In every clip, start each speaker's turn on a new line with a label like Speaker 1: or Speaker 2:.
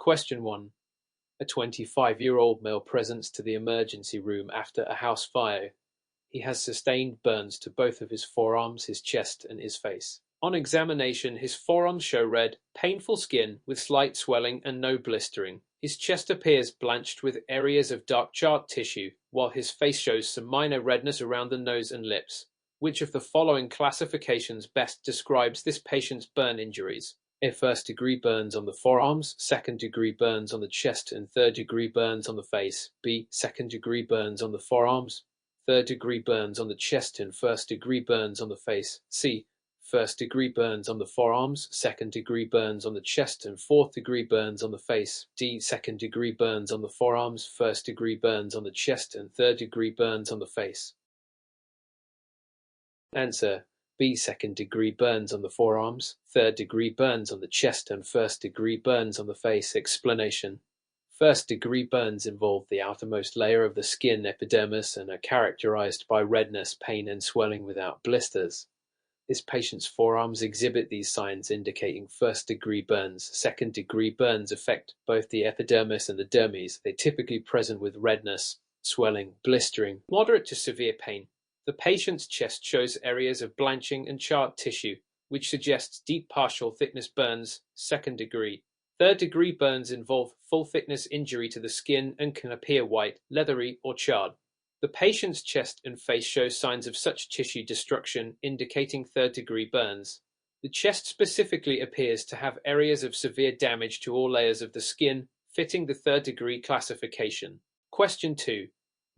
Speaker 1: Question 1. A 25-year-old male presents to the emergency room after a house fire. He has sustained burns to both of his forearms, his chest, and his face. On examination, his forearms show red, painful skin with slight swelling and no blistering. His chest appears blanched with areas of dark charred tissue, while his face shows some minor redness around the nose and lips. Which of the following classifications best describes this patient's burn injuries? A first-degree burns on the forearms, second-degree burns on the chest, and third-degree burns on the face. B. Second-degree burns on the forearms, third-degree burns on the chest, and first-degree burns on the face. C. First-degree burns on the forearms, second-degree burns on the chest, and fourth-degree burns on the face. D. Second-degree burns on the forearms, first-degree burns on the chest, and third-degree burns on the face. Answer: B. Second-degree burns on the forearms, third-degree burns on the chest, and first-degree burns on the face. Explanation: First-degree burns involve the outermost layer of the skin, epidermis, and are characterized by redness, pain, and swelling without blisters. This patient's forearms exhibit these signs indicating first-degree burns. Second-degree burns affect both the epidermis and the dermis. They typically present with redness, swelling, blistering, moderate to severe pain. The patient's chest shows areas of blanching and charred tissue, which suggests deep partial thickness burns, second degree. Third-degree burns involve full-thickness injury to the skin and can appear white, leathery, or charred. The patient's chest and face show signs of such tissue destruction, indicating third-degree burns. The chest specifically appears to have areas of severe damage to all layers of the skin, fitting the third-degree classification. Question 2.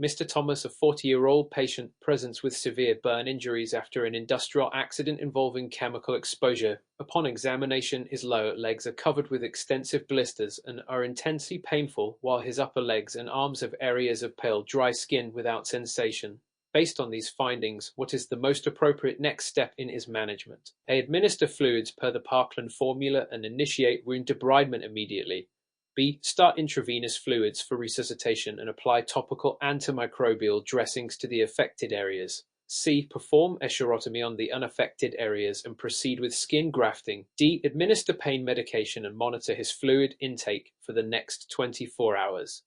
Speaker 1: Mr. Thomas, a 40-year-old patient, presents with severe burn injuries after an industrial accident involving chemical exposure. Upon examination, his lower legs are covered with extensive blisters and are intensely painful, while his upper legs and arms have areas of pale, dry skin without sensation. Based on these findings, what is the most appropriate next step in his management? A. Administer fluids per the Parkland formula and initiate wound debridement immediately. B. Start intravenous fluids for resuscitation and apply topical antimicrobial dressings to the affected areas. C. Perform escherotomy on the unaffected areas and proceed with skin grafting. D. Administer pain medication and monitor his fluid intake for the next 24 hours.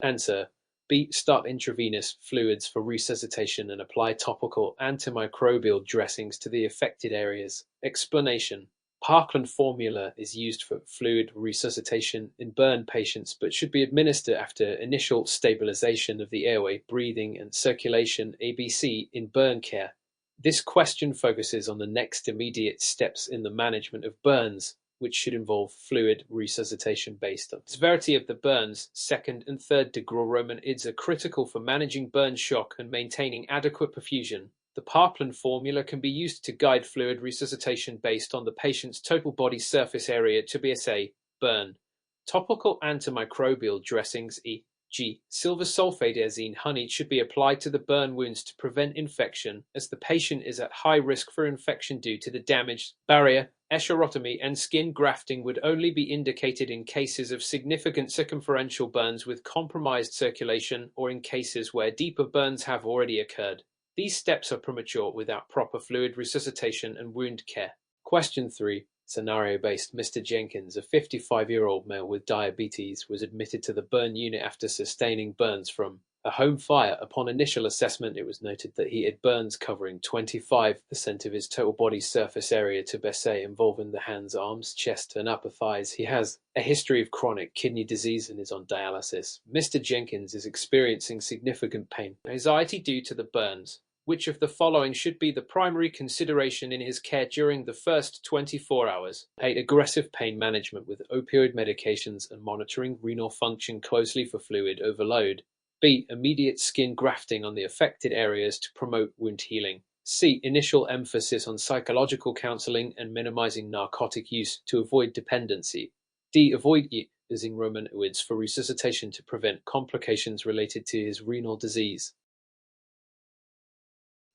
Speaker 1: Answer: B. Start intravenous fluids for resuscitation and apply topical antimicrobial dressings to the affected areas. Explanation: Parkland formula is used for fluid resuscitation in burn patients, but should be administered after initial stabilization of the airway, breathing, and circulation (ABC) in burn care. This question focuses on the next immediate steps in the management of burns, which should involve fluid resuscitation based on severity of the burns. Second and third degree Romanids are critical for managing burn shock and maintaining adequate perfusion. The Parkland formula can be used to guide fluid resuscitation based on the patient's total body surface area to BSA, burn. Topical antimicrobial dressings, e.g. silver sulfadiazine honey, should be applied to the burn wounds to prevent infection, as the patient is at high risk for infection due to the damaged barrier. Escherotomy and skin grafting would only be indicated in cases of significant circumferential burns with compromised circulation or in cases where deeper burns have already occurred. These steps are premature without proper fluid resuscitation and wound care. Question 3. Scenario-based. Mr. Jenkins, a 55-year-old male with diabetes, was admitted to the burn unit after sustaining burns from a home fire. Upon initial assessment, it was noted that he had burns covering 25% of his total body surface area to BSA, involving the hands, arms, chest, and upper thighs. He has a history of chronic kidney disease and is on dialysis. Mr. Jenkins is experiencing significant pain, anxiety due to the burns. Which of the following should be the primary consideration in his care during the first 24 hours? A. Aggressive pain management with opioid medications and monitoring renal function closely for fluid overload. B. Immediate skin grafting on the affected areas to promote wound healing. C. Initial emphasis on psychological counseling and minimizing narcotic use to avoid dependency. D. Avoid using Romanids for resuscitation to prevent complications related to his renal disease.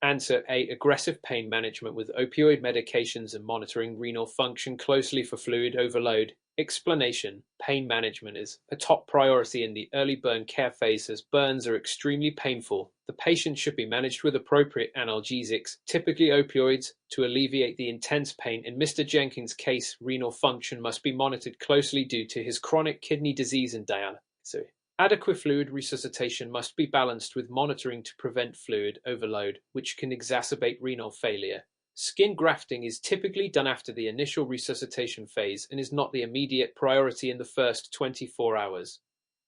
Speaker 1: Answer A. Aggressive pain management with opioid medications and monitoring renal function closely for fluid overload. Explanation: pain management is a top priority in the early burn care phase as burns are extremely painful. The patient should be managed with appropriate analgesics, typically opioids, to alleviate the intense pain. In Mr. Jenkins' case, renal function must be monitored closely due to his chronic kidney disease and dialysis. Adequate fluid resuscitation must be balanced with monitoring to prevent fluid overload, which can exacerbate renal failure. Skin grafting is typically done after the initial resuscitation phase and is not the immediate priority in the first 24 hours.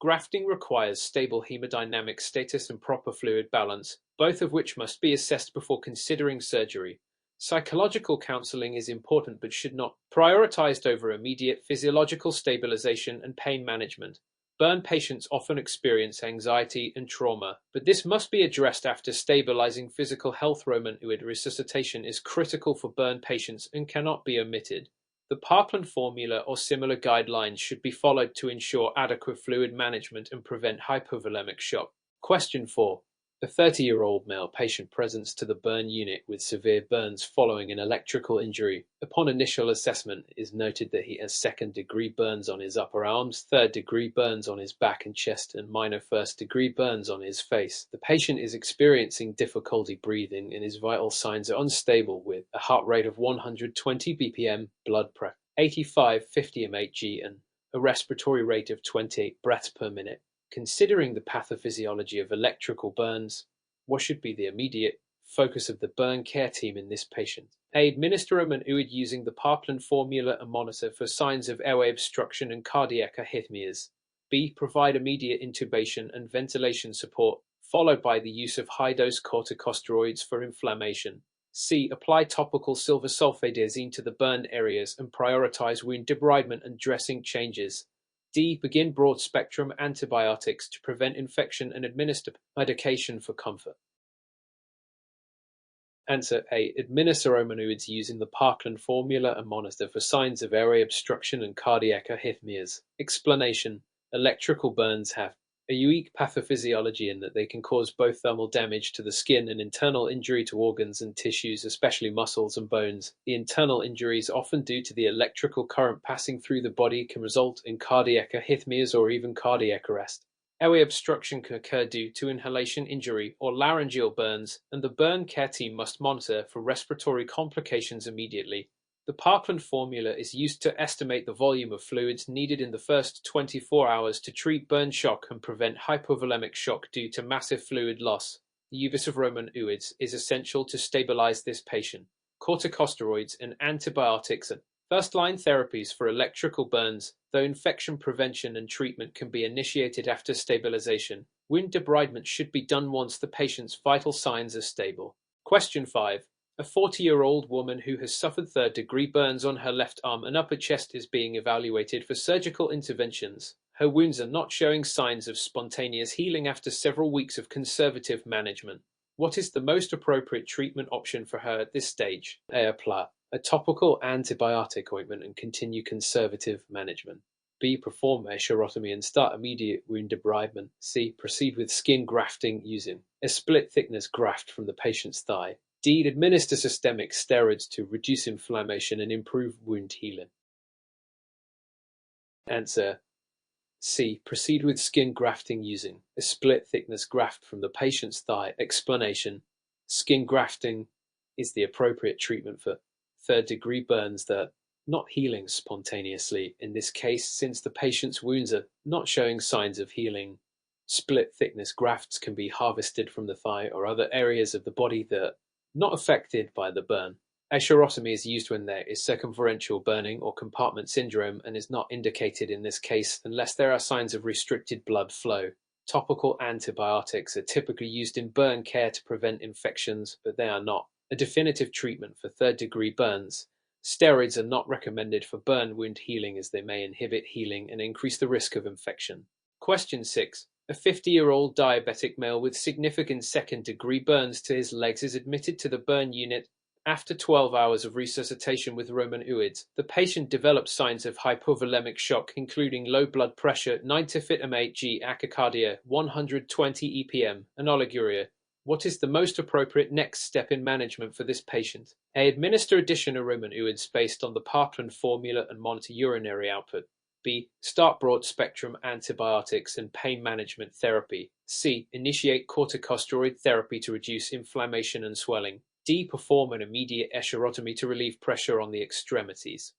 Speaker 1: Grafting requires stable hemodynamic status and proper fluid balance, both of which must be assessed before considering surgery. Psychological counseling is important but should not be prioritized over immediate physiological stabilization and pain management. Burn patients often experience anxiety and trauma, but this must be addressed after stabilizing physical health. Roman UID resuscitation is critical for burn patients and cannot be omitted. The Parkland formula or similar guidelines should be followed to ensure adequate fluid management and prevent hypovolemic shock. Question 4. A 30-year-old male patient presents to the burn unit with severe burns following an electrical injury. Upon initial assessment, it is noted that he has second-degree burns on his upper arms, third-degree burns on his back and chest, and minor first-degree burns on his face. The patient is experiencing difficulty breathing and his vital signs are unstable with a heart rate of 120 bpm, blood pressure 85/50 mmHg, and a respiratory rate of 28 breaths per minute. Considering the pathophysiology of electrical burns, what should be the immediate focus of the burn care team in this patient? A. Administer Roman UID using the Parkland formula and monitor for signs of airway obstruction and cardiac arrhythmias. B. Provide immediate intubation and ventilation support, followed by the use of high-dose corticosteroids for inflammation. C. Apply topical silver sulfadiazine to the burned areas and prioritize wound debridement and dressing changes. D. Begin broad-spectrum antibiotics to prevent infection and administer medication for comfort. Answer A. Administer opioids using the Parkland formula and monitor for signs of airway obstruction and cardiac arrhythmias. Explanation: electrical burns have a unique pathophysiology in that they can cause both thermal damage to the skin and internal injury to organs and tissues, especially muscles and bones. The internal injuries, often due to the electrical current passing through the body, can result in cardiac arrhythmias or even cardiac arrest. Airway obstruction can occur due to inhalation injury or laryngeal burns, and the burn care team must monitor for respiratory complications immediately. The Parkland formula is used to estimate the volume of fluids needed in the first 24 hours to treat burn shock and prevent hypovolemic shock due to massive fluid loss. The use of Roman UIDs is essential to stabilize this patient. Corticosteroids and antibiotics are first-line therapies for electrical burns, though infection prevention and treatment can be initiated after stabilization. Wound debridement should be done once the patient's vital signs are stable. Question 5. A 40-year-old woman who has suffered third-degree burns on her left arm and upper chest is being evaluated for surgical interventions. Her wounds are not showing signs of spontaneous healing after several weeks of conservative management. What is the most appropriate treatment option for her at this stage? A. Apply a topical antibiotic ointment and continue conservative management. B. Perform a chirotomy and start immediate wound debridement. C. Proceed with skin grafting using a split-thickness graft from the patient's thigh. D. Administer systemic steroids to reduce inflammation and improve wound healing. Answer C. Proceed with skin grafting using a split-thickness graft from the patient's thigh. Explanation: skin grafting is the appropriate treatment for third-degree burns that are not healing spontaneously. In this case, since the patient's wounds are not showing signs of healing, split-thickness grafts can be harvested from the thigh or other areas of the body that are not affected by the burn. A chirotomy is used when there is circumferential burning or compartment syndrome and is not indicated in this case unless there are signs of restricted blood flow. Topical antibiotics are typically used in burn care to prevent infections, but they are not a definitive treatment for third-degree burns. Steroids are not recommended for burn wound healing as they may inhibit healing and increase the risk of infection. Question 6. A 50-year-old diabetic male with significant second-degree burns to his legs is admitted to the burn unit after 12 hours of resuscitation with Roman UIDs. The patient developed signs of hypovolemic shock, including low blood pressure, 90/50 mmHg, tachycardia, 120 EPM, and oliguria. What is the most appropriate next step in management for this patient? A. Administer additional Roman UIDs based on the Parkland formula and monitor urinary output. B. Start broad-spectrum antibiotics and pain management therapy. C. Initiate corticosteroid therapy to reduce inflammation and swelling. D. Perform an immediate escherotomy to relieve pressure on the extremities.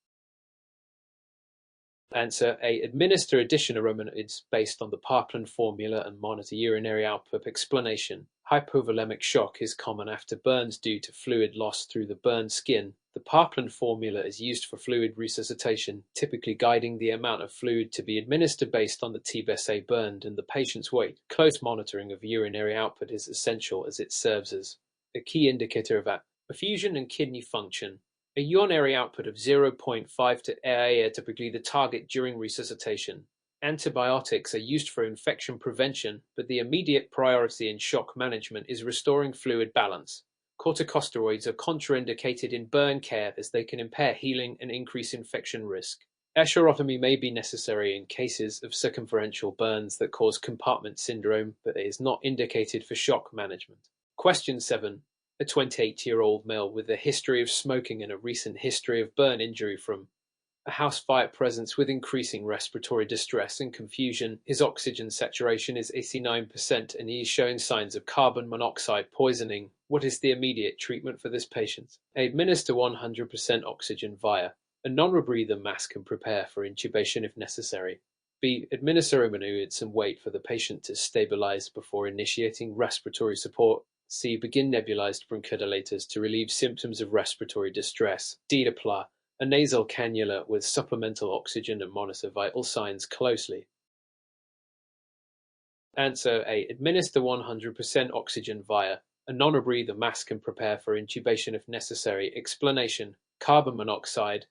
Speaker 1: Answer A. Administer additional remedies based on the Parkland formula and monitor urinary output. Explanation. Hypovolemic shock is common after burns due to fluid loss through the burned skin. The Parkland formula is used for fluid resuscitation, typically guiding the amount of fluid to be administered based on the TBSA burned and the patient's weight. Close monitoring of urinary output is essential as it serves as a key indicator of perfusion and kidney function. A urinary output of 0.5 to are typically the target during resuscitation. Antibiotics are used for infection prevention, but the immediate priority in shock management is restoring fluid balance. Corticosteroids are contraindicated in burn care as they can impair healing and increase infection risk. Escherotomy may be necessary in cases of circumferential burns that cause compartment syndrome, but it is not indicated for shock management. Question 7. A 28-year-old male with a history of smoking and a recent history of burn injury from a house fire presents with increasing respiratory distress and confusion. His oxygen saturation is 89% and he is showing signs of carbon monoxide poisoning. What is the immediate treatment for this patient? A. Administer 100% oxygen via a non-rebreather mask and prepare for intubation if necessary. B. Administer immunoids and wait for the patient to stabilize before initiating respiratory support. C. Begin nebulized bronchodilators to relieve symptoms of respiratory distress. D. Apply a nasal cannula with supplemental oxygen and monitor vital signs closely. Answer A. Administer 100% oxygen via a non-rebreather mask and prepare for intubation if necessary. Explanation. Carbon monoxide,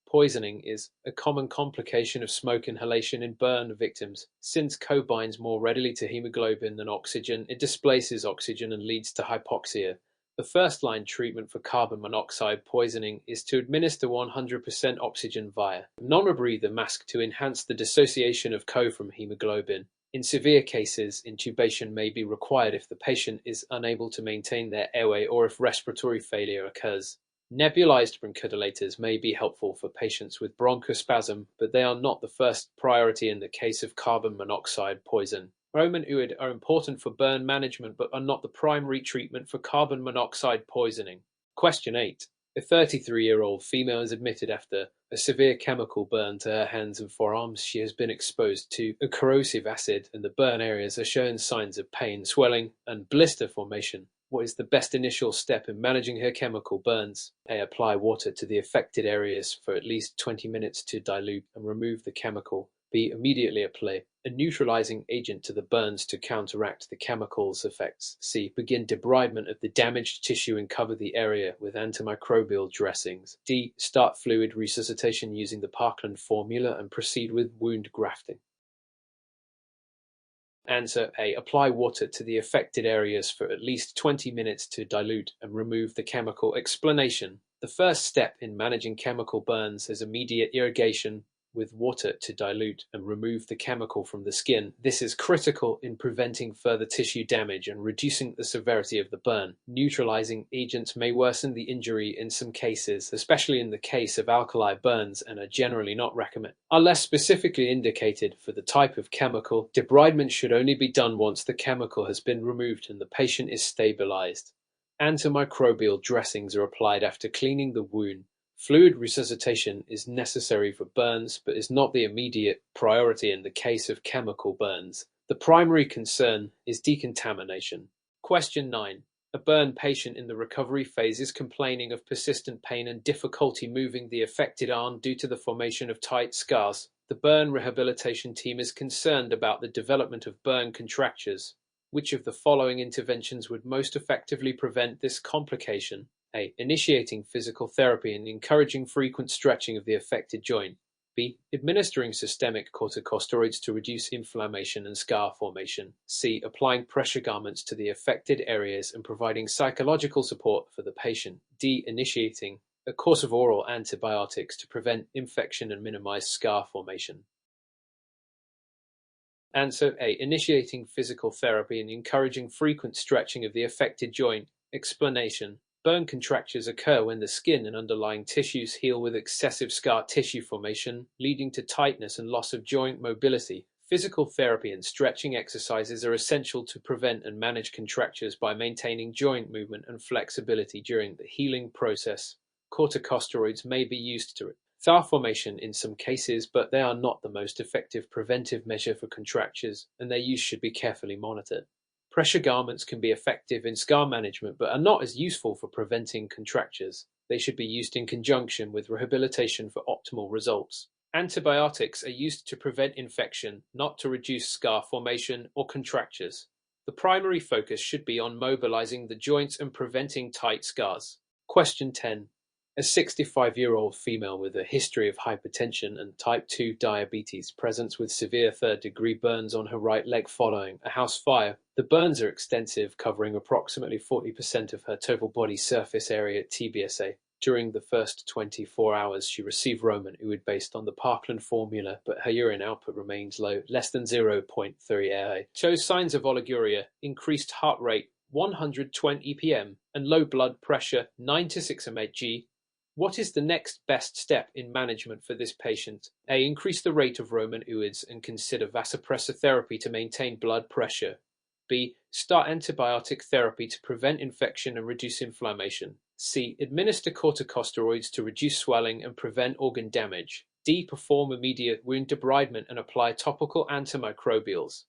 Speaker 1: poisoning is a common complication of smoke inhalation in burn victims. Since CO binds more readily to hemoglobin than oxygen, it displaces oxygen and leads to hypoxia. The first-line treatment for carbon monoxide poisoning is to administer 100% oxygen via a non-rebreather mask to enhance the dissociation of CO from hemoglobin. In severe cases, intubation may be required if the patient is unable to maintain their airway or if respiratory failure occurs. Nebulized bronchodilators may be helpful for patients with bronchospasm, but they are not the first priority in the case of carbon monoxide poison. Bromonoid are important for burn management but are not the primary treatment for carbon monoxide poisoning. Question 8. A 33-year-old female is admitted after a severe chemical burn to her hands and forearms. She has been exposed to a corrosive acid and the burn areas are showing signs of pain, swelling, and blister formation. What is the best initial step in managing her chemical burns? A. Apply water to the affected areas for at least 20 minutes to dilute and remove the chemical. B. Immediately apply a neutralizing agent to the burns to counteract the chemical's effects. C. Begin debridement of the damaged tissue and cover the area with antimicrobial dressings. D. Start fluid resuscitation using the Parkland formula and proceed with wound grafting. Answer A. Apply water to the affected areas for at least 20 minutes to dilute and remove the chemical. Explanation. The first step in managing chemical burns is immediate irrigation with water to dilute and remove the chemical from the skin. This is critical in preventing further tissue damage and reducing the severity of the burn. Neutralizing agents may worsen the injury in some cases, especially in the case of alkali burns, and are generally not recommended. Are less specifically indicated for the type of chemical. Debridement should only be done once the chemical has been removed and the patient is stabilized. Antimicrobial dressings are applied after cleaning the wound. Fluid resuscitation is necessary for burns, but is not the immediate priority in the case of chemical burns. The primary concern is decontamination. Question 9. A burn patient in the recovery phase is complaining of persistent pain and difficulty moving the affected arm due to the formation of tight scars. The burn rehabilitation team is concerned about the development of burn contractures. Which of the following interventions would most effectively prevent this complication? A. Initiating physical therapy and encouraging frequent stretching of the affected joint. B. Administering systemic corticosteroids to reduce inflammation and scar formation. C. Applying pressure garments to the affected areas and providing psychological support for the patient. D. Initiating a course of oral antibiotics to prevent infection and minimize scar formation. Answer A. Initiating physical therapy and encouraging frequent stretching of the affected joint. Explanation. Burn contractures occur when the skin and underlying tissues heal with excessive scar tissue formation, leading to tightness and loss of joint mobility. Physical therapy and stretching exercises are essential to prevent and manage contractures by maintaining joint movement and flexibility during the healing process. Corticosteroids may be used to scar formation in some cases, but they are not the most effective preventive measure for contractures, and their use should be carefully monitored. Pressure garments can be effective in scar management, but are not as useful for preventing contractures. They should be used in conjunction with rehabilitation for optimal results. Antibiotics are used to prevent infection, not to reduce scar formation or contractures. The primary focus should be on mobilizing the joints and preventing tight scars. Question 10. A 65-year-old female with a history of hypertension and type 2 diabetes presents with severe third-degree burns on her right leg following a house fire. The burns are extensive, covering approximately 40% of her total body surface area at TBSA. During the first 24 hours, she received Roman fluid based on the Parkland formula, but her urine output remains low, less than 0.3 AA. Shows signs of oliguria, increased heart rate 120 pm, and low blood pressure 9 to 6 mmHg. What is the next best step in management for this patient? A. Increase the rate of Roman fluids and consider vasopressor therapy to maintain blood pressure. B. Start antibiotic therapy to prevent infection and reduce inflammation. C. Administer corticosteroids to reduce swelling and prevent organ damage. D. Perform immediate wound debridement and apply topical antimicrobials.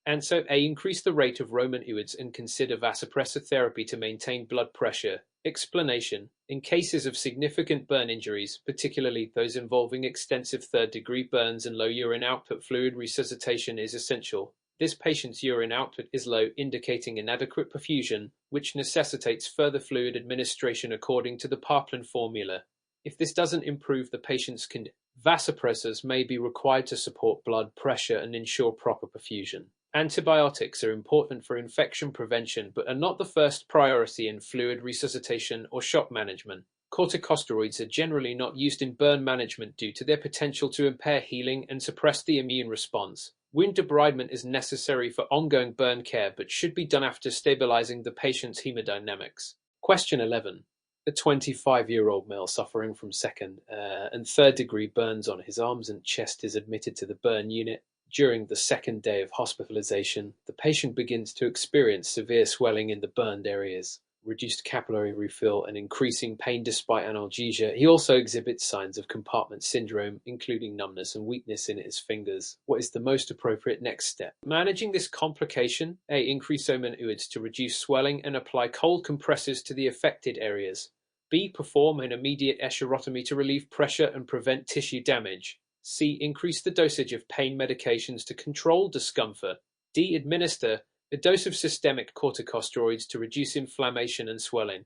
Speaker 1: Answer A. Increase the rate of Roman fluids and consider vasopressor therapy to maintain blood pressure. Explanation. In cases of significant burn injuries, particularly those involving extensive third-degree burns and low urine output, fluid resuscitation is essential. This patient's urine output is low, indicating inadequate perfusion, which necessitates further fluid administration according to the Parkland formula. If this doesn't improve the patient's condition, vasopressors may be required to support blood pressure and ensure proper perfusion. Antibiotics are important for infection prevention, but are not the first priority in fluid resuscitation or shock management. Corticosteroids are generally not used in burn management due to their potential to impair healing and suppress the immune response. Wound debridement is necessary for ongoing burn care, but should be done after stabilizing the patient's hemodynamics. Question 11. A 25-year-old male suffering from second and third-degree burns on his arms and chest is admitted to the burn unit. During the second day of hospitalization, the patient begins to experience severe swelling in the burned areas, reduced capillary refill, and increasing pain despite analgesia. He also exhibits signs of compartment syndrome, including numbness and weakness in his fingers. What is the most appropriate next step? Managing this complication, A. Increase Roman fluids to reduce swelling and apply cold compresses to the affected areas. B. Perform an immediate escherotomy to relieve pressure and prevent tissue damage. C. Increase the dosage of pain medications to control discomfort. D. Administer a dose of systemic corticosteroids to reduce inflammation and swelling.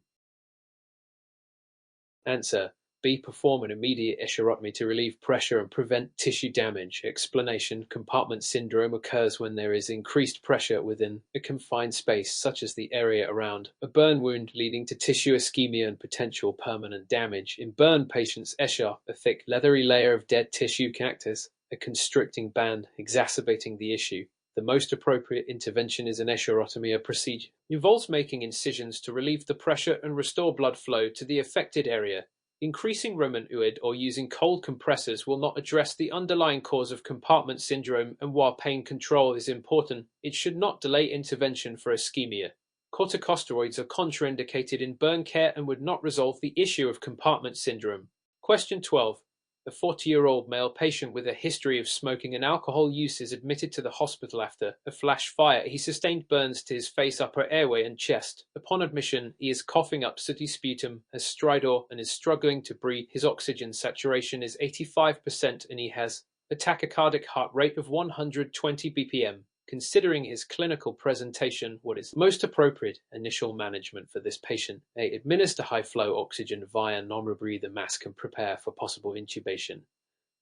Speaker 1: Answer. B. Perform an immediate escherotomy to relieve pressure and prevent tissue damage. Explanation. Compartment syndrome occurs when there is increased pressure within a confined space, such as the area around a burn wound, leading to tissue ischemia and potential permanent damage. In burn patients, eschar, a thick, leathery layer of dead tissue, can act as a constricting band, exacerbating the issue. The most appropriate intervention is an escherotomy. A procedure involves making incisions to relieve the pressure and restore blood flow to the affected area. Increasing Roman fluid or using cold compressors will not address the underlying cause of compartment syndrome, and while pain control is important, it should not delay intervention for ischemia. Corticosteroids are contraindicated in burn care and would not resolve the issue of compartment syndrome. Question 12. A 40-year-old male patient with a history of smoking and alcohol use is admitted to the hospital after a flash fire. He sustained burns to his face, upper airway, and chest. Upon admission, he is coughing up sooty sputum, has stridor, and is struggling to breathe. His oxygen saturation is 85% and he has a tachycardic heart rate of 120 bpm. Considering his clinical presentation, what is most appropriate initial management for this patient? A. Administer high-flow oxygen via non-rebreather mask and prepare for possible intubation.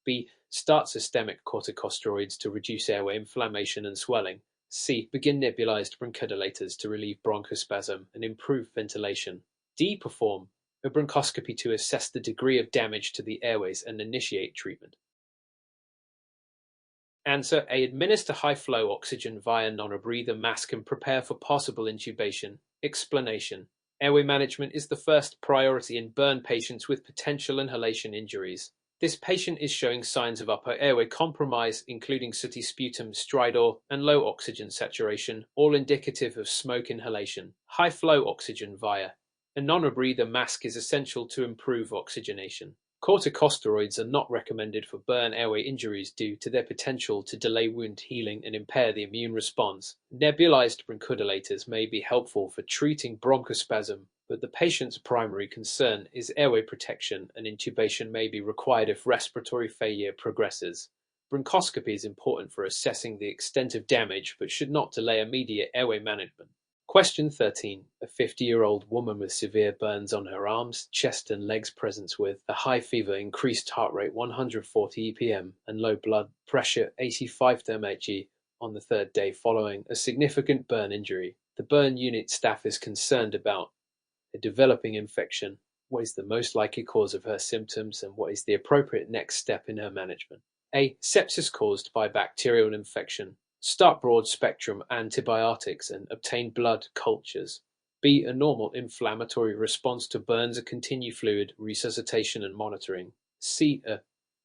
Speaker 1: B. Start systemic corticosteroids to reduce airway inflammation and swelling. C. Begin nebulized bronchodilators to relieve bronchospasm and improve ventilation. D. Perform a bronchoscopy to assess the degree of damage to the airways and initiate treatment. Answer A. Administer high-flow oxygen via non-rebreather mask and prepare for possible intubation. Explanation: airway management is the first priority in burn patients with potential inhalation injuries. This patient is showing signs of upper airway compromise, including sooty sputum, stridor, and low oxygen saturation, all indicative of smoke inhalation. High flow oxygen via a non-rebreather mask is essential to improve oxygenation. Corticosteroids are not recommended for burn airway injuries due to their potential to delay wound healing and impair the immune response. Nebulized bronchodilators may be helpful for treating bronchospasm, but the patient's primary concern is airway protection, and intubation may be required if respiratory failure progresses. Bronchoscopy is important for assessing the extent of damage, but should not delay immediate airway management. Question 13. A 50-year-old woman with severe burns on her arms, chest and legs presents with a high fever, increased heart rate 140 EPM, and low blood pressure 85 mmHg on the third day following a significant burn injury. The burn unit staff is concerned about a developing infection. What is the most likely cause of her symptoms, and what is the appropriate next step in her management? A. Sepsis caused by bacterial infection. Start broad-spectrum antibiotics and obtain blood cultures. B. A normal inflammatory response to burns and continue fluid resuscitation and monitoring. C. A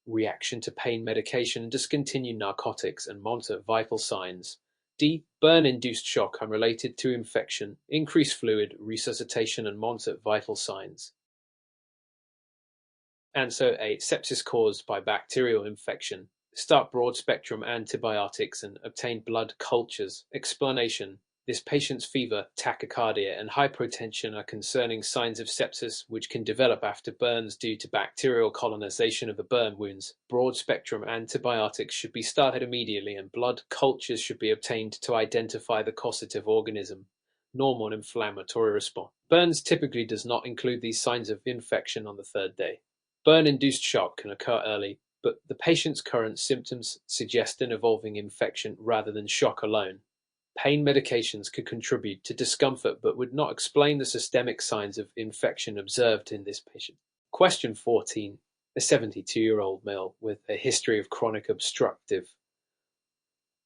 Speaker 1: reaction to pain medication and discontinue narcotics and monitor vital signs. D. Burn-induced shock unrelated to infection, increase fluid resuscitation and monitor vital signs. Answer A. Sepsis caused by bacterial infection. Start broad-spectrum antibiotics and obtain blood cultures. Explanation: this patient's fever, tachycardia, and hypotension are concerning signs of sepsis which can develop after burns due to bacterial colonization of the burn wounds. Broad-spectrum antibiotics should be started immediately, and blood cultures should be obtained to identify the causative organism. Normal inflammatory response. Burns typically does not include these signs of infection on the third day. Burn-induced shock can occur early, but the patient's current symptoms suggest an evolving infection rather than shock alone. Pain medications could contribute to discomfort but would not explain the systemic signs of infection observed in this patient. Question 14. A 72-year-old male with a history of chronic obstructive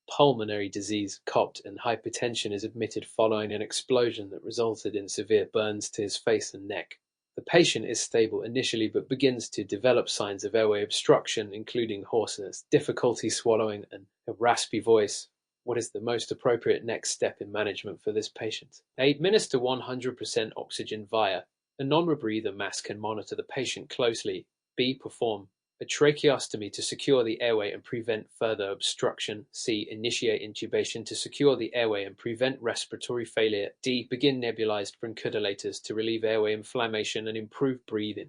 Speaker 1: pulmonary disease, COPD, and hypertension is admitted following an explosion that resulted in severe burns to his face and neck. The patient is stable initially but begins to develop signs of airway obstruction, including hoarseness, difficulty swallowing, and a raspy voice. What is the most appropriate next step in management for this patient? A. Administer 100% oxygen via a non-rebreather mask and monitor the patient closely. B. Perform a tracheostomy to secure the airway and prevent further obstruction. C. Initiate intubation to secure the airway and prevent respiratory failure. D. Begin nebulized bronchodilators to relieve airway inflammation and improve breathing.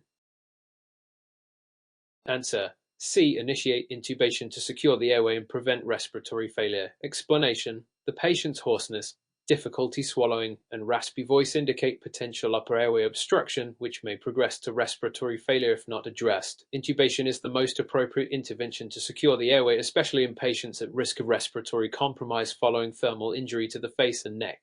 Speaker 1: Answer: C. Initiate intubation to secure the airway and prevent respiratory failure. Explanation: the patient's hoarseness, difficulty swallowing, and raspy voice indicate potential upper airway obstruction, which may progress to respiratory failure if not addressed. Intubation is the most appropriate intervention to secure the airway, especially in patients at risk of respiratory compromise following thermal injury to the face and neck.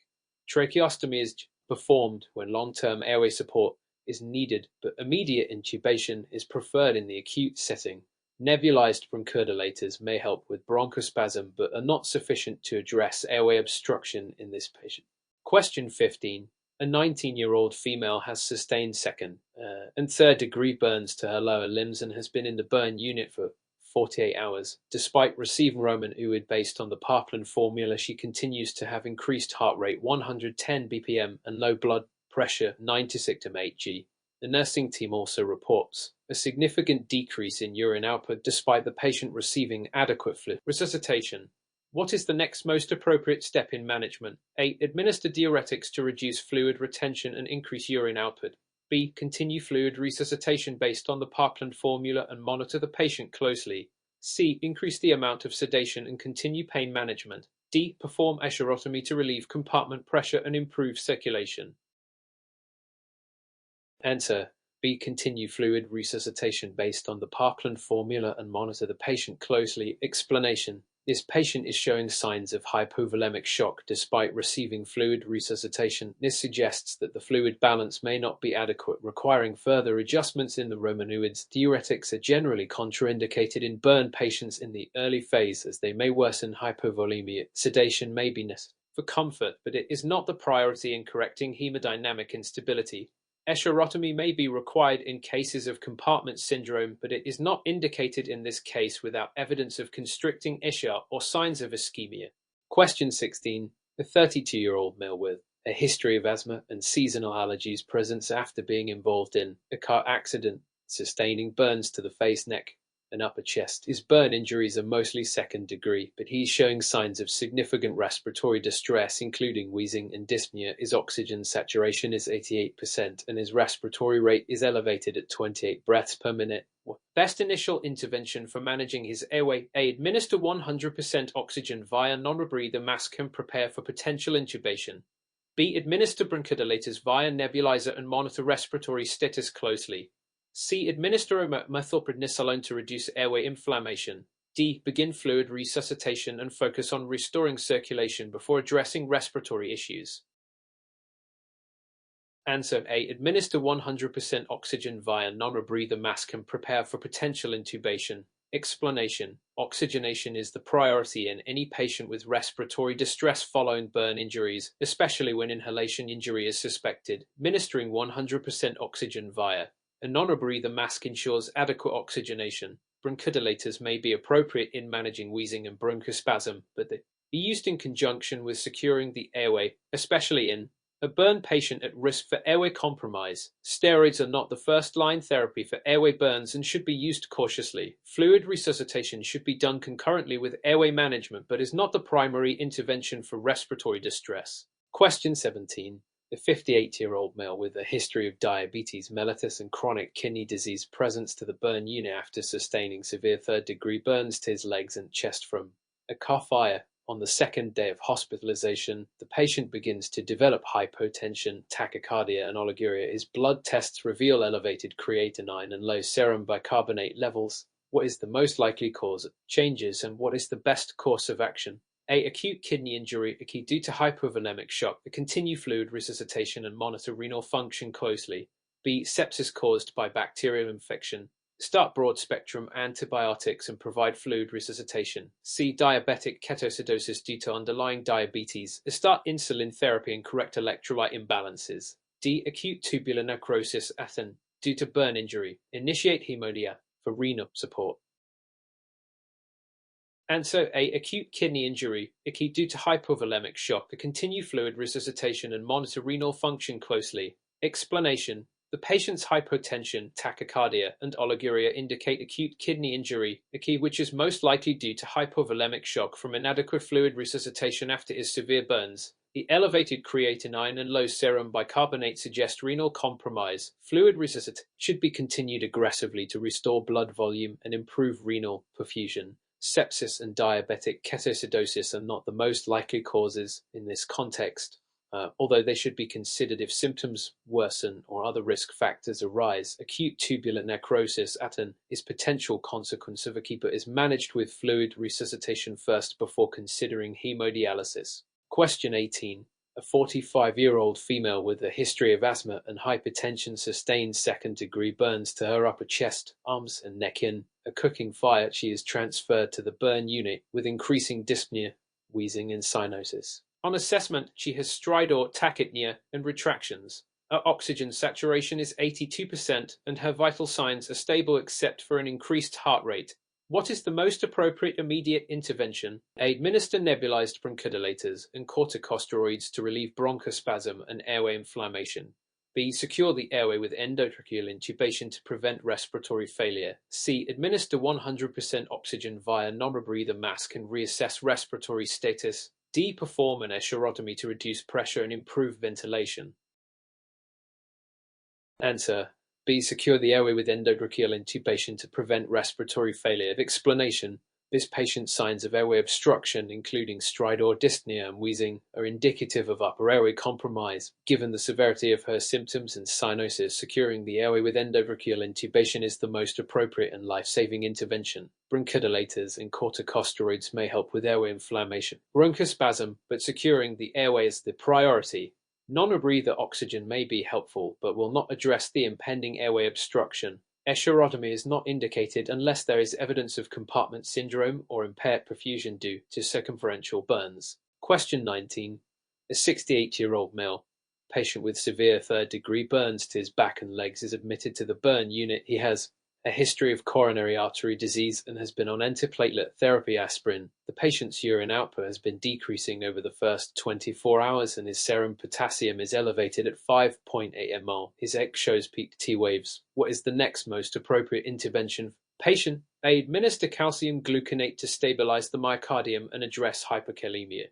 Speaker 1: Tracheostomy is performed when long-term airway support is needed, but immediate intubation is preferred in the acute setting. Nebulized bronchodilators may help with bronchospasm but are not sufficient to address airway obstruction in this patient. Question 15. A 19-year-old female has sustained second and third degree burns to her lower limbs and has been in the burn unit for 48 hours. Despite receiving Roman Uid based on the Parkland formula, she continues to have increased heart rate 110 BPM and low blood pressure 96 mmHg. The nursing team also reports a significant decrease in urine output despite the patient receiving adequate fluid resuscitation. What is the next most appropriate step in management? A. Administer diuretics to reduce fluid retention and increase urine output. B. Continue fluid resuscitation based on the Parkland formula and monitor the patient closely. C. Increase the amount of sedation and continue pain management. D. Perform escherotomy to relieve compartment pressure and improve circulation. Answer: B. Continue fluid resuscitation based on the Parkland formula and monitor the patient closely. Explanation: this patient is showing signs of hypovolemic shock despite receiving fluid resuscitation. This suggests that the fluid balance may not be adequate, requiring further adjustments in the Romanuids. Diuretics are generally contraindicated in burn patients in the early phase as they may worsen hypovolemia. Sedation may be necessary. for comfort, but it is not the priority in correcting hemodynamic instability. Escherotomy may be required in cases of compartment syndrome, but it is not indicated in this case without evidence of constricting ischia or signs of ischemia. Question 16. A 32-year-old male with a history of asthma and seasonal allergies presents after being involved in a car accident, sustaining burns to the face, neck, and upper chest. His burn injuries are mostly second degree, but he's showing signs of significant respiratory distress, including wheezing and dyspnea. His oxygen saturation is 88%, and his respiratory rate is elevated at 28 breaths per minute. Best initial intervention for managing his airway: A. Administer 100% oxygen via non-rebreather mask and prepare for potential intubation. B. Administer bronchodilators via nebulizer and monitor respiratory status closely. C. Administer methylprednisolone to reduce airway inflammation. D. Begin fluid resuscitation and focus on restoring circulation before addressing respiratory issues. Answer A. Administer 100% oxygen via non-rebreather mask and prepare for potential intubation. Explanation: oxygenation is the priority in any patient with respiratory distress following burn injuries, especially when inhalation injury is suspected. Administering 100% oxygen via a non-rebreather mask ensures adequate oxygenation. Bronchodilators may be appropriate in managing wheezing and bronchospasm, but they be used in conjunction with securing the airway, especially in a burn patient at risk for airway compromise. Steroids are not the first-line therapy for airway burns and should be used cautiously. Fluid resuscitation should be done concurrently with airway management, but is not the primary intervention for respiratory distress. Question 17. A 58-year-old male with a history of diabetes mellitus and chronic kidney disease presents to the burn unit after sustaining severe third-degree burns to his legs and chest from a car fire. On the second day of hospitalization, the patient begins to develop hypotension, tachycardia, and oliguria. His blood tests reveal elevated creatinine and low serum bicarbonate levels. What is the most likely cause of changes, and what is the best course of action? A. Acute kidney injury due to hypovolemic shock. Continue fluid resuscitation and monitor renal function closely. B. Sepsis caused by bacterial infection. Start broad-spectrum antibiotics and provide fluid resuscitation. C. Diabetic ketoacidosis due to underlying diabetes. Start insulin therapy and correct electrolyte imbalances. D. Acute tubular necrosis due to burn injury. Initiate hemodialysis for renal support. Answer A. Acute kidney injury due to hypovolemic shock. Continue fluid resuscitation and monitor renal function closely. Explanation: the patient's hypotension, tachycardia, and oliguria indicate acute kidney injury, which is most likely due to hypovolemic shock from inadequate fluid resuscitation after his severe burns. The elevated creatinine and low serum bicarbonate suggest renal compromise. Fluid resuscitation should be continued aggressively to restore blood volume and improve renal perfusion. Sepsis and diabetic ketoacidosis are not the most likely causes in this context, although they should be considered if symptoms worsen or other risk factors arise. Acute tubular necrosis is potential consequence of but is managed with fluid resuscitation first before considering hemodialysis. Question 18. A 45-year-old female with a history of asthma and hypertension sustained second-degree burns to her upper chest, arms, and neck in a cooking fire. She is transferred to the burn unit with increasing dyspnea, wheezing, and cyanosis. On assessment, she has stridor, tachypnea, and retractions. Her oxygen saturation is 82%, and her vital signs are stable except for an increased heart rate. What is the most appropriate immediate intervention? A. Administer nebulized bronchodilators and corticosteroids to relieve bronchospasm and airway inflammation. B. Secure the airway with endotracheal intubation to prevent respiratory failure. C. Administer 100% oxygen via non-rebreather mask and reassess respiratory status. D. Perform an escherotomy to reduce pressure and improve ventilation. Answer B. Secure the airway with endotracheal intubation to prevent respiratory failure. Explanation: this patient's signs of airway obstruction, including stridor, dyspnea, and wheezing, are indicative of upper airway compromise. Given the severity of her symptoms and cyanosis, securing the airway with endotracheal intubation is the most appropriate and life-saving intervention. Bronchodilators and corticosteroids may help with airway inflammation, bronchospasm, but securing the airway is the priority. Non-rebreather oxygen may be helpful, but will not address the impending airway obstruction. Escherotomy is not indicated unless there is evidence of compartment syndrome or impaired perfusion due to circumferential burns. Question 19. A 68-year-old male patient with severe third-degree burns to his back and legs is admitted to the burn unit. He has a history of coronary artery disease and has been on antiplatelet therapy aspirin. The patient's urine output has been decreasing over the first 24 hours and his serum potassium is elevated at 5.8 ml. His X shows peak T waves. What is the next most appropriate intervention? Patient A. Administer calcium gluconate to stabilize the myocardium and address hyperkalemia.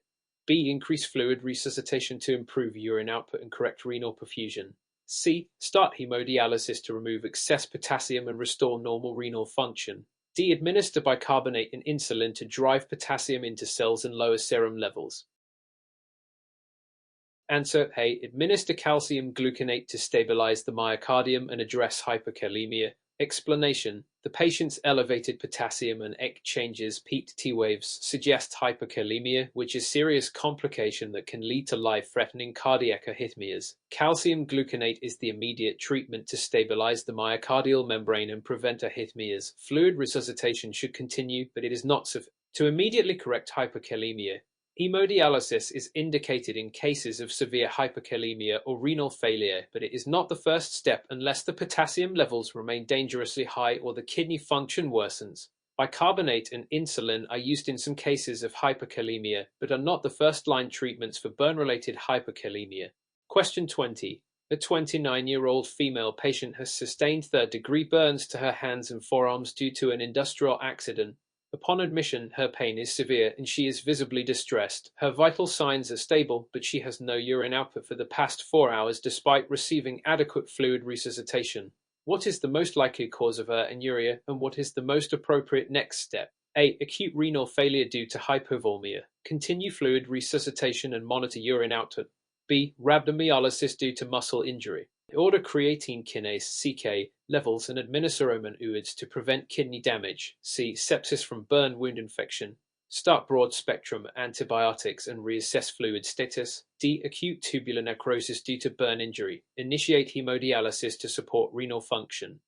Speaker 1: B. Increase fluid resuscitation to improve urine output and correct renal perfusion. C. Start hemodialysis to remove excess potassium and restore normal renal function. D. Administer bicarbonate and insulin to drive potassium into cells and lower serum levels. Answer A. Administer calcium gluconate to stabilize the myocardium and address hyperkalemia. Explanation: the patient's elevated potassium and EC changes, peaked T waves, suggest hyperkalemia, which is a serious complication that can lead to life-threatening cardiac arrhythmias. Calcium gluconate is the immediate treatment to stabilize the myocardial membrane and prevent arrhythmias. Fluid resuscitation should continue, but it is not sufficient to immediately correct hyperkalemia. Hemodialysis is indicated in cases of severe hyperkalemia or renal failure, but it is not the first step unless the potassium levels remain dangerously high or the kidney function worsens. Bicarbonate and insulin are used in some cases of hyperkalemia, but are not the first-line treatments for burn-related hyperkalemia. Question 20. A 29-year-old female patient has sustained third-degree burns to her hands and forearms due to an industrial accident. Upon admission, her pain is severe and she is visibly distressed. Her vital signs are stable, but she has no urine output for the past 4 hours despite receiving adequate fluid resuscitation. What is the most likely cause of her anuria, and what is the most appropriate next step? A. Acute renal failure due to hypovolemia. Continue fluid resuscitation and monitor urine output. B. Rhabdomyolysis due to muscle injury. Order creatine kinase (CK) levels and administer omenoids to prevent kidney damage. C. Sepsis from burn wound infection. Start broad-spectrum antibiotics and reassess fluid status. D. Acute tubular necrosis due to burn injury. Initiate hemodialysis to support renal function.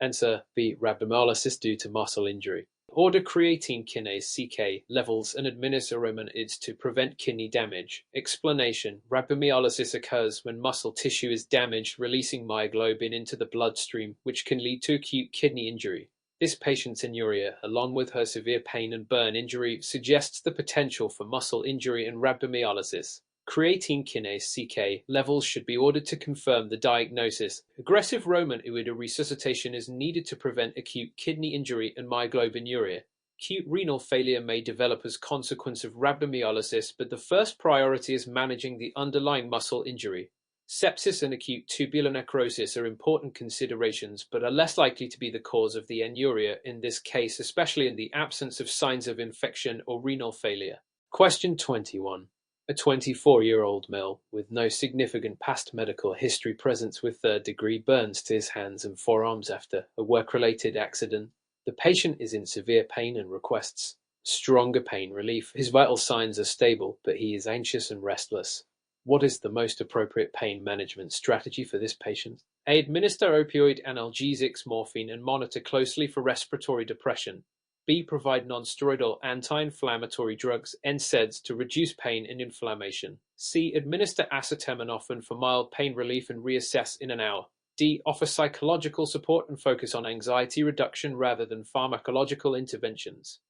Speaker 1: Answer B. Rhabdomyolysis due to muscle injury. Order creatine kinase (CK) levels and administer omenoids to prevent kidney damage. Explanation: rhabdomyolysis occurs when muscle tissue is damaged, releasing myoglobin into the bloodstream, which can lead to acute kidney injury. This patient's anuria, along with her severe pain and burn injury, suggests the potential for muscle injury and rhabdomyolysis. Creatine kinase (CK) levels should be ordered to confirm the diagnosis. Aggressive omenoid resuscitation is needed to prevent acute kidney injury and myoglobinuria. Acute renal failure may develop as a consequence of rhabdomyolysis, but the first priority is managing the underlying muscle injury. Sepsis and acute tubular necrosis are important considerations, but are less likely to be the cause of the anuria in this case, especially in the absence of signs of infection or renal failure. Question 21. A 24-year-old male with no significant past medical history presents with third-degree burns to his hands and forearms after a work-related accident. The patient is in severe pain and requests stronger pain relief. His vital signs are stable, but he is anxious and restless. What is the most appropriate pain management strategy for this patient? A. Administer opioid analgesics, morphine, and monitor closely for respiratory depression. B. Provide non-steroidal anti-inflammatory drugs, NSAIDs, to reduce pain and inflammation. C. Administer acetaminophen for mild pain relief and reassess in an hour. D. Offer psychological support and focus on anxiety reduction rather than pharmacological interventions.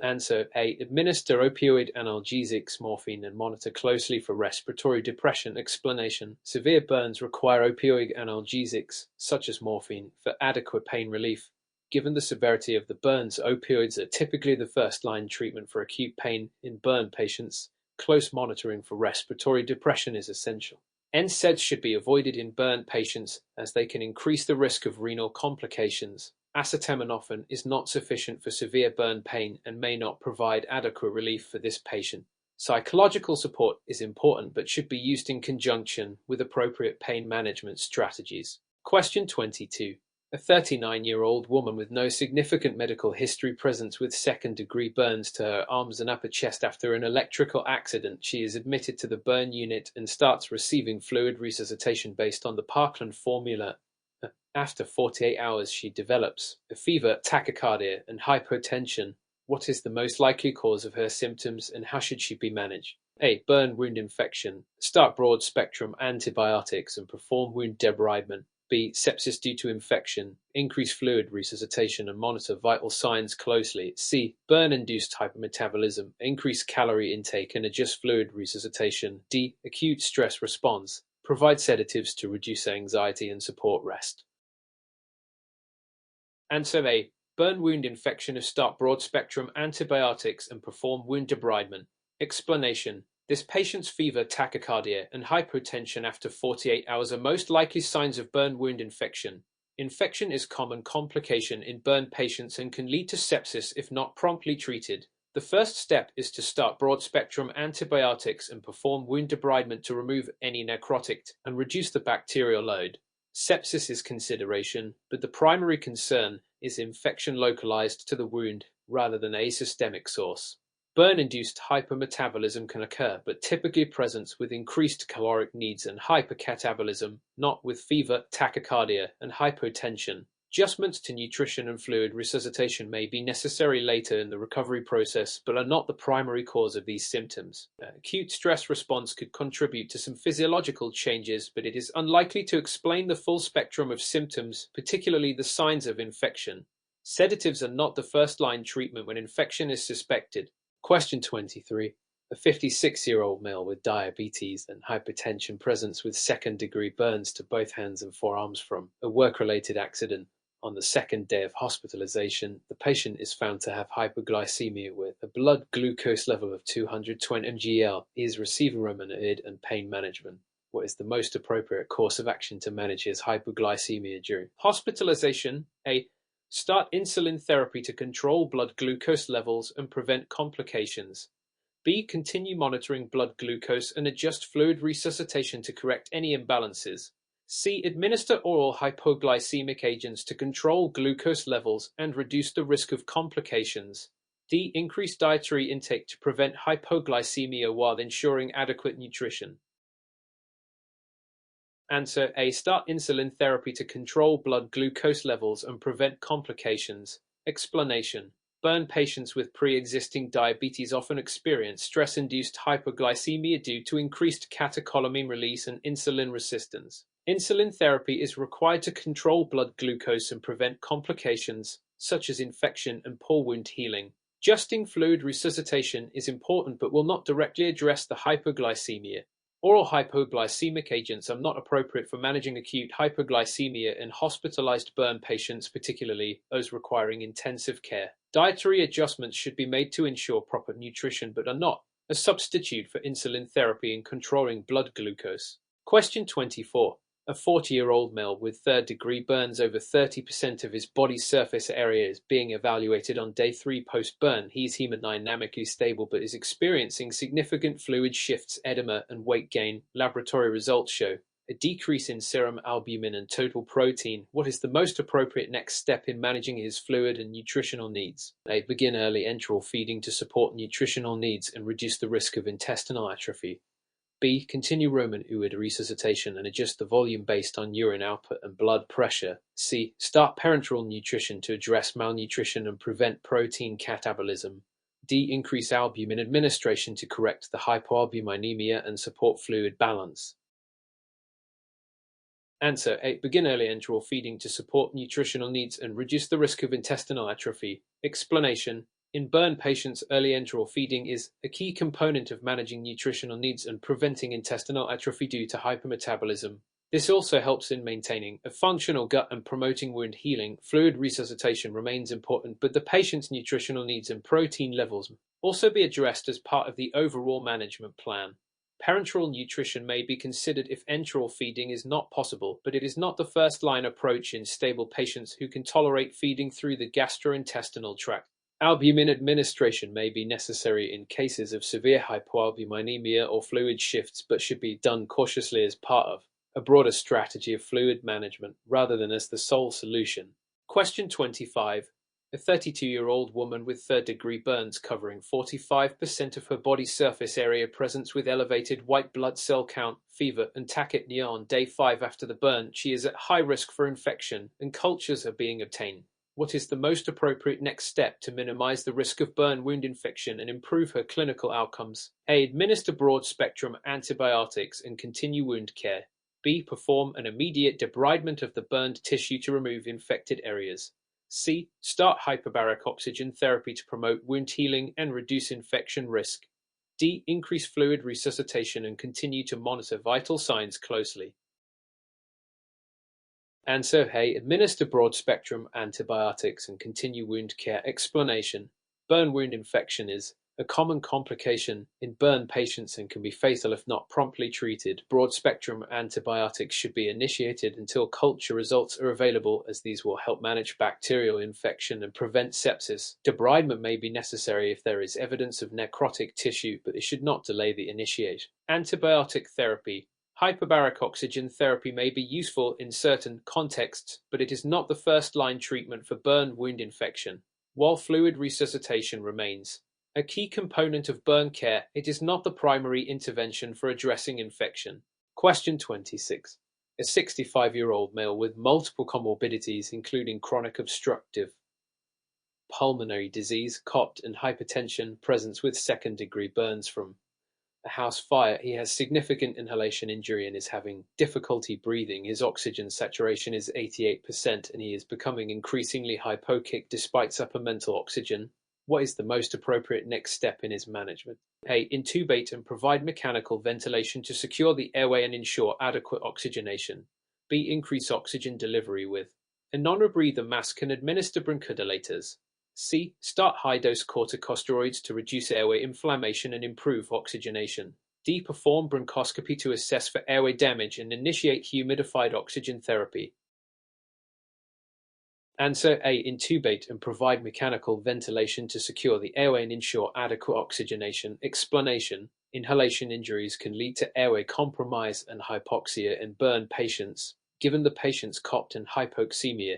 Speaker 1: Answer A. Administer opioid analgesics, morphine, and monitor closely for respiratory depression. Explanation: severe burns require opioid analgesics, such as morphine, for adequate pain relief. Given the severity of the burns, opioids are typically the first-line treatment for acute pain in burn patients. Close monitoring for respiratory depression is essential. NSAIDs should be avoided in burn patients as they can increase the risk of renal complications. Acetaminophen is not sufficient for severe burn pain and may not provide adequate relief for this patient. Psychological support is important but should be used in conjunction with appropriate pain management strategies. Question 22. A 39-year-old woman with no significant medical history presents with second-degree burns to her arms and upper chest after an electrical accident. She is admitted to the burn unit and starts receiving fluid resuscitation based on the Parkland formula. After 48 hours, she develops a fever, tachycardia, and hypotension. What is the most likely cause of her symptoms and how should she be managed? A. Burn wound infection. Start broad-spectrum antibiotics and perform wound debridement. B. Sepsis due to infection. Increase fluid resuscitation and monitor vital signs closely. C. Burn-induced hypermetabolism. Increase calorie intake and adjust fluid resuscitation. D. Acute stress response. Provide sedatives to reduce anxiety and support rest. Answer A. Burn wound infection. Start broad-spectrum antibiotics and perform wound debridement. Explanation. This patient's fever, tachycardia, and hypotension after 48 hours are most likely signs of burn wound infection. Infection is a common complication in burn patients and can lead to sepsis if not promptly treated. The first step is to start broad-spectrum antibiotics and perform wound debridement to remove any necrotic and reduce the bacterial load. Sepsis is consideration, but the primary concern is infection localized to the wound rather than a systemic source. Burn-induced hypermetabolism can occur, but typically presents with increased caloric needs and hypercatabolism, not with fever, tachycardia, and hypotension. Adjustments to nutrition and fluid resuscitation may be necessary later in the recovery process, but are not the primary cause of these symptoms. Acute stress response could contribute to some physiological changes, but it is unlikely to explain the full spectrum of symptoms, particularly the signs of infection. Sedatives are not the first-line treatment when infection is suspected. Question 23. A 56-year-old male with diabetes and hypertension presents with second-degree burns to both hands and forearms from a work-related accident. On the second day of hospitalization, the patient is found to have hypoglycemia with a blood glucose level of 220 mg/L. He is receiving Romanid and pain management. What is the most appropriate course of action to manage his hypoglycemia during hospitalization? A. Start insulin therapy to control blood glucose levels and prevent complications. B. Continue monitoring blood glucose and adjust fluid resuscitation to correct any imbalances. C. Administer oral hypoglycemic agents to control glucose levels and reduce the risk of complications. D. Increase dietary intake to prevent hypoglycemia while ensuring adequate nutrition. Answer A. Start insulin therapy to control blood glucose levels and prevent complications. Explanation. Burn patients with pre-existing diabetes often experience stress-induced hypoglycemia due to increased catecholamine release and insulin resistance. Insulin therapy is required to control blood glucose and prevent complications, such as infection and poor wound healing. Adjusting fluid resuscitation is important but will not directly address the hypoglycemia. Oral hypoglycemic agents are not appropriate for managing acute hypoglycemia in hospitalized burn patients, particularly those requiring intensive care. Dietary adjustments should be made to ensure proper nutrition but are not a substitute for insulin therapy in controlling blood glucose. Question 24. A 40-year-old male with third-degree burns over 30% of his body surface area is being evaluated on day 3 post-burn. He is hemodynamically stable but is experiencing significant fluid shifts, edema, and weight gain. Laboratory results show a decrease in serum albumin and total protein. What is the most appropriate next step in managing his fluid and nutritional needs? A. Begin early enteral feeding to support nutritional needs and reduce the risk of intestinal atrophy. B. Continue Roman fluid resuscitation and adjust the volume based on urine output and blood pressure. C. Start parenteral nutrition to address malnutrition and prevent protein catabolism. D. Increase albumin administration to correct the hypoalbuminemia and support fluid balance. Answer A. Begin early enteral feeding to support nutritional needs and reduce the risk of intestinal atrophy. Explanation. In burn patients, early enteral feeding is a key component of managing nutritional needs and preventing intestinal atrophy due to hypermetabolism. This also helps in maintaining a functional gut and promoting wound healing. Fluid resuscitation remains important, but the patient's nutritional needs and protein levels also be addressed as part of the overall management plan. Parenteral nutrition may be considered if enteral feeding is not possible, but it is not the first-line approach in stable patients who can tolerate feeding through the gastrointestinal tract. Albumin administration may be necessary in cases of severe hypoalbuminemia or fluid shifts, but should be done cautiously as part of a broader strategy of fluid management rather than as the sole solution. Question 25. A 32-year-old woman with third-degree burns covering 45% of her body surface area presents with elevated white blood cell count, fever, and tachypnea on day 5 after the burn. She is at high risk for infection, and cultures are being obtained. What is the most appropriate next step to minimize the risk of burn wound infection and improve her clinical outcomes? A. Administer broad-spectrum antibiotics and continue wound care. B. Perform an immediate debridement of the burned tissue to remove infected areas. C. Start hyperbaric oxygen therapy to promote wound healing and reduce infection risk. D. Increase fluid resuscitation and continue to monitor vital signs closely. Answer A. Administer broad-spectrum antibiotics and continue wound care. Explanation: burn wound infection is a common complication in burn patients and can be fatal if not promptly treated. Broad-spectrum antibiotics should be initiated until culture results are available, as these will help manage bacterial infection and prevent sepsis. Debridement may be necessary if there is evidence of necrotic tissue, but it should not delay the initiation. Antibiotic therapy. Hyperbaric oxygen therapy may be useful in certain contexts, but it is not the first-line treatment for burn wound infection. While fluid resuscitation remains a key component of burn care, it is not the primary intervention for addressing infection. Question 26. A 65-year-old male with multiple comorbidities, including chronic obstructive pulmonary disease, COPD, and hypertension, presents with second-degree burns from a house fire. He has significant inhalation injury and is having difficulty breathing. His oxygen saturation is 88% and he is becoming increasingly hypoxic despite supplemental oxygen. What is the most appropriate next step in his management? A. Intubate and provide mechanical ventilation to secure the airway and ensure adequate oxygenation. B. Increase oxygen delivery with a non-rebreather mask and administer bronchodilators. C. Start high-dose corticosteroids to reduce airway inflammation and improve oxygenation. D. Perform bronchoscopy to assess for airway damage and initiate humidified oxygen therapy. Answer A. Intubate and provide mechanical ventilation to secure the airway and ensure adequate oxygenation. Explanation: inhalation injuries can lead to airway compromise and hypoxia in burn patients. Given the patient's COPD and hypoxemia,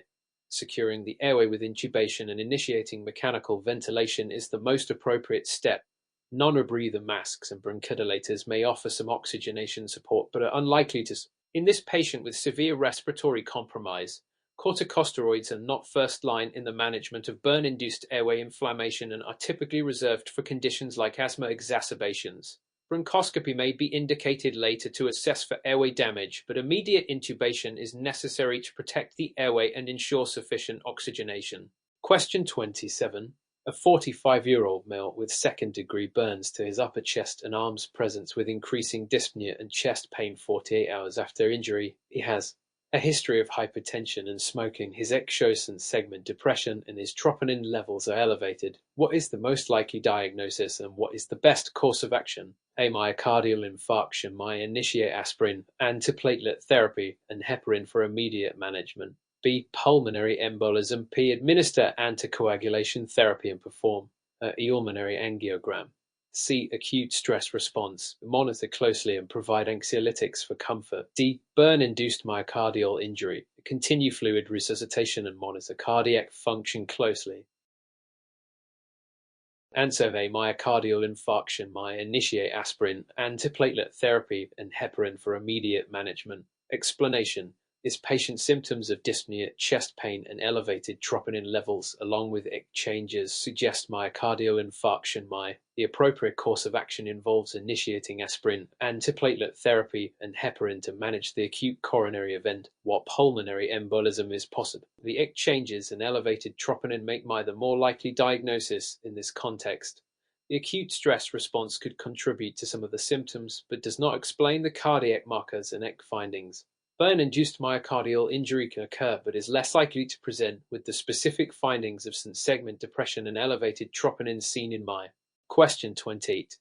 Speaker 1: securing the airway with intubation and initiating mechanical ventilation is the most appropriate step. Non-rebreather masks and bronchodilators may offer some oxygenation support, but are unlikely to. In this patient with severe respiratory compromise, corticosteroids are not first line in the management of burn-induced airway inflammation and are typically reserved for conditions like asthma exacerbations. Bronchoscopy may be indicated later to assess for airway damage, but immediate intubation is necessary to protect the airway and ensure sufficient oxygenation. Question 27. A 45-year-old male with second-degree burns to his upper chest and arms presents with increasing dyspnea and chest pain 48 hours after injury. He has a history of hypertension and smoking. His ecchoes and segment depression and his troponin levels are elevated. What is the most likely diagnosis and what is the best course of action? A. Myocardial infarction. Initiate aspirin, antiplatelet therapy, and heparin for immediate management. B. Pulmonary embolism. P. Administer anticoagulation therapy and perform a pulmonary angiogram. C. Acute stress response. Monitor closely and provide anxiolytics for comfort. D. Burn-induced myocardial injury. Continue fluid resuscitation and monitor cardiac function closely. Answer A. Myocardial infarction. Initiate aspirin, antiplatelet therapy, and heparin for immediate management. Explanation: this patient's symptoms of dyspnea, chest pain, and elevated troponin levels, along with changes, suggest myocardial infarction. The appropriate course of action involves initiating aspirin, antiplatelet therapy, and heparin to manage the acute coronary event. What pulmonary embolism is possible? The changes and elevated troponin make the more likely diagnosis in this context. The acute stress response could contribute to some of the symptoms, but does not explain the cardiac markers and findings. Burn-induced myocardial injury can occur, but is less likely to present with the specific findings of segment depression and elevated troponin seen in Question 28.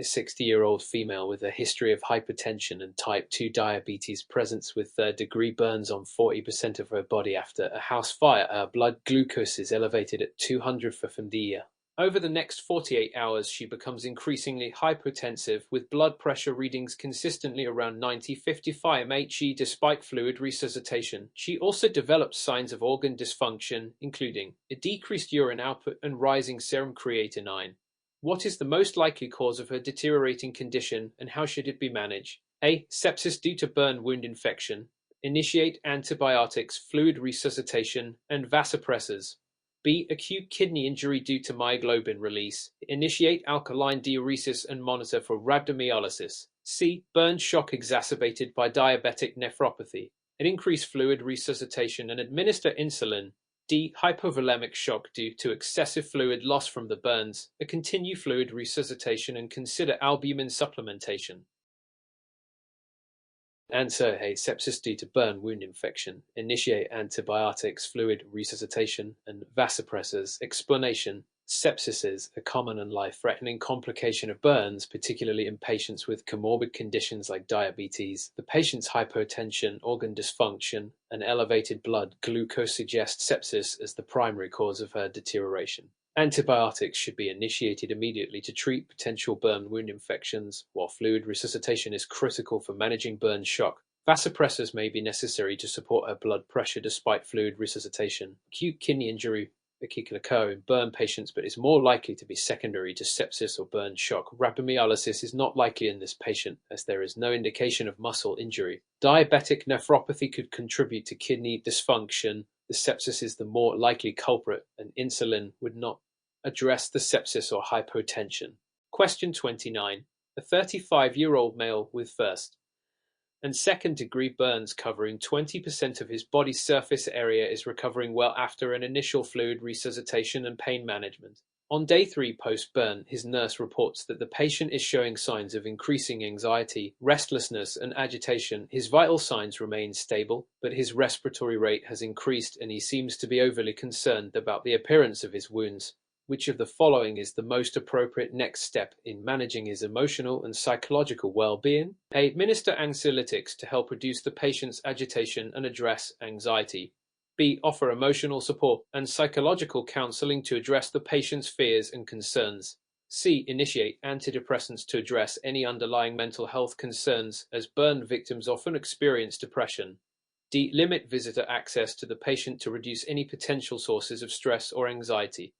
Speaker 1: A 60-year-old female with a history of hypertension and type 2 diabetes presents with third-degree burns on 40% of her body after a house fire. Her blood glucose is elevated at 200 ppm. Over the next 48 hours, she becomes increasingly hypotensive, with blood pressure readings consistently around 90/55 mmHg despite fluid resuscitation. She also develops signs of organ dysfunction, including a decreased urine output and rising serum creatinine. What is the most likely cause of her deteriorating condition, and how should it be managed? A. Sepsis due to burn wound infection. Initiate antibiotics, fluid resuscitation, and vasopressors. B. Acute kidney injury due to myoglobin release. Initiate alkaline diuresis and monitor for rhabdomyolysis. C. Burn shock exacerbated by diabetic nephropathy. And increase fluid resuscitation and administer insulin. D. Hypovolemic shock due to excessive fluid loss from the burns. Continue fluid resuscitation and consider albumin supplementation. Answer A. Sepsis due to burn wound infection. Initiate antibiotics, fluid resuscitation, and vasopressors. Explanation. Sepsis is a common and life-threatening complication of burns, particularly in patients with comorbid conditions like diabetes. The patient's hypotension, organ dysfunction, and elevated blood glucose suggest sepsis as the primary cause of her deterioration. Antibiotics should be initiated immediately to treat potential burn wound infections, while fluid resuscitation is critical for managing burn shock. Vasopressors may be necessary to support her blood pressure despite fluid resuscitation. Acute kidney injury can occur in burn patients, but is more likely to be secondary to sepsis or burn shock. Rhabdomyolysis is not likely in this patient, as there is no indication of muscle injury. Diabetic nephropathy could contribute to kidney dysfunction. The sepsis is the more likely culprit, and insulin would not address the sepsis or hypotension. Question 29. A 35-year-old male with first and second-degree burns covering 20% of his body's surface area is recovering well after an initial fluid resuscitation and pain management. On day 3 post-burn, his nurse reports that the patient is showing signs of increasing anxiety, restlessness, and agitation. His vital signs remain stable, but his respiratory rate has increased and he seems to be overly concerned about the appearance of his wounds. Which of the following is the most appropriate next step in managing his emotional and psychological well-being? A. Administer anxiolytics to help reduce the patient's agitation and address anxiety. B. Offer emotional support and psychological counseling to address the patient's fears and concerns. C. Initiate antidepressants to address any underlying mental health concerns, as burn victims often experience depression. D. Limit visitor access to the patient to reduce any potential sources of stress or anxiety.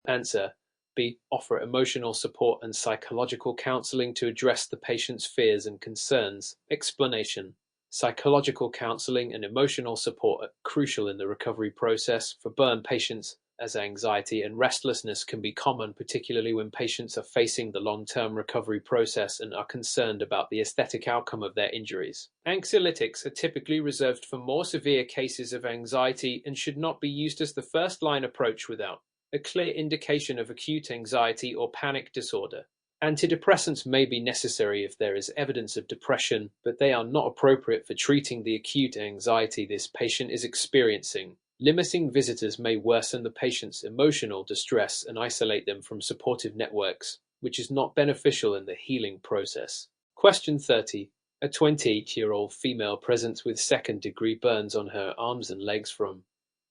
Speaker 1: Answer. B. Offer emotional support and psychological counseling to address the patient's fears and concerns. Explanation. Psychological counseling and emotional support are crucial in the recovery process for burn patients, as anxiety and restlessness can be common, particularly when patients are facing the long-term recovery process and are concerned about the aesthetic outcome of their injuries. Anxiolytics are typically reserved for more severe cases of anxiety and should not be used as the first-line approach without a clear indication of acute anxiety or panic disorder. Antidepressants may be necessary if there is evidence of depression, but they are not appropriate for treating the acute anxiety this patient is experiencing. Limiting visitors may worsen the patient's emotional distress and isolate them from supportive networks, which is not beneficial in the healing process. Question 30. A 28-year-old female presents with second-degree burns on her arms and legs from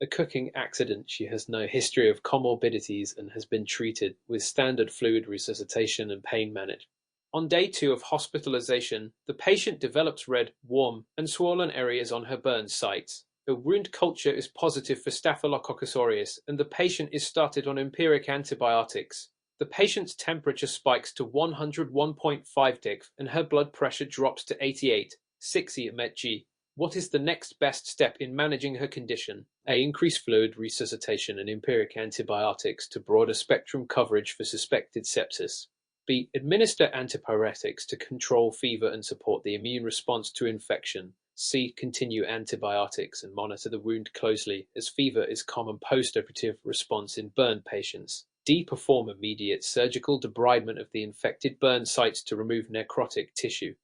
Speaker 1: a cooking accident. She has no history of comorbidities and has been treated with standard fluid resuscitation and pain management. On day 2 of hospitalization, the patient develops red, warm, and swollen areas on her burn sites. A wound culture is positive for Staphylococcus aureus, and the patient is started on empiric antibiotics. The patient's temperature spikes to 101.5 degrees and her blood pressure drops to 88/60 Met-G. What is the next best step in managing her condition? A. Increase fluid resuscitation and empiric antibiotics to broader spectrum coverage for suspected sepsis. B. Administer antipyretics to control fever and support the immune response to infection. C. Continue antibiotics and monitor the wound closely, as fever is a common post-operative response in burn patients. D. Perform immediate surgical debridement of the infected burn sites to remove necrotic tissue.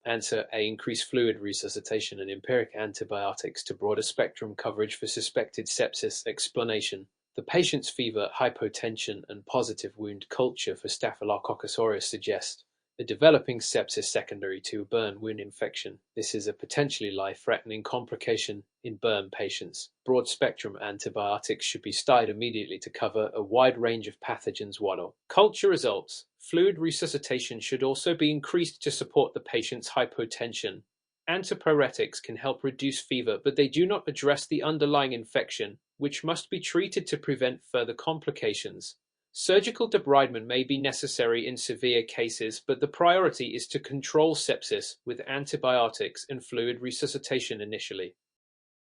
Speaker 1: Answer A. Increase fluid resuscitation and empiric antibiotics to broader spectrum coverage for suspected sepsis. Explanation. The patient's fever, hypotension, and positive wound culture for Staphylococcus aureus suggest a developing sepsis secondary to a burn wound infection. This is a potentially life-threatening complication in burn patients. Broad-spectrum antibiotics should be started immediately to cover a wide range of pathogens. Culture results. Fluid resuscitation should also be increased to support the patient's hypotension. Antipyretics can help reduce fever, but they do not address the underlying infection, which must be treated to prevent further complications. Surgical debridement may be necessary in severe cases, but the priority is to control sepsis with antibiotics and fluid resuscitation initially.